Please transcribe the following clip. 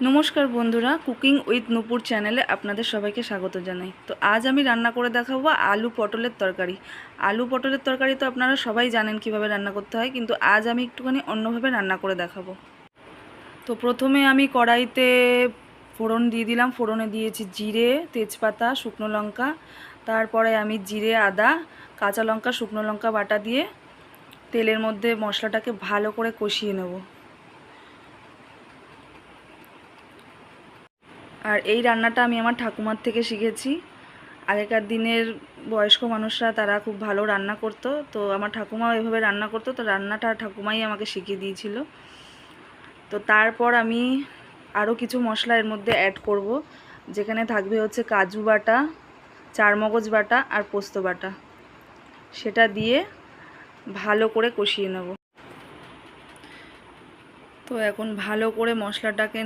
নমস্কার বন্ধুরা, cooking with নূপুর চ্যানেলে আপনাদের সবাইকে স্বাগত জানাই। তো আজ আমি রান্না করে দেখাবো আলু পটলের তরকারি। আলু পটলের তরকারি তো আপনারা সবাই জানেন কিভাবে রান্না করতে হয়, কিন্তু আজ আমি একটুখানি অন্যভাবে রান্না করে দেখাবো। তো প্রথমে আমি কড়াইতে ফোড়ন দিয়ে দিলাম। ফোড়নে দিয়েছি জিরে, তেজপাতা, শুকনো লঙ্কা। তারপরে আমি জিরে, আদা, কাঁচা লঙ্কা, শুকনো লঙ্কা বাটা দিয়ে তেলের মধ্যে মশলাটাকে ভালো করে কষিয়ে নেব। আর এই রান্নাটা আমি আমার ঠাকুমার থেকে শিখেছি। আগেকার দিনের বয়স্ক মানুষরা তারা খুব ভালো রান্না করতো, তো আমার ঠাকুমাও এভাবে রান্না করতো, তো রান্নাটা ঠাকুমাই আমাকে শিখিয়ে দিয়েছিল। তো তারপর আমি আরও কিছু মশলা এর মধ্যে অ্যাড করব, যেখানে থাকবে হচ্ছে কাজু বাটা, চারমগজ বাটা আর পোস্ত বাটা। সেটা দিয়ে ভালো করে কষিয়ে নেব। তো এখন ভালো করে মশলাটাকে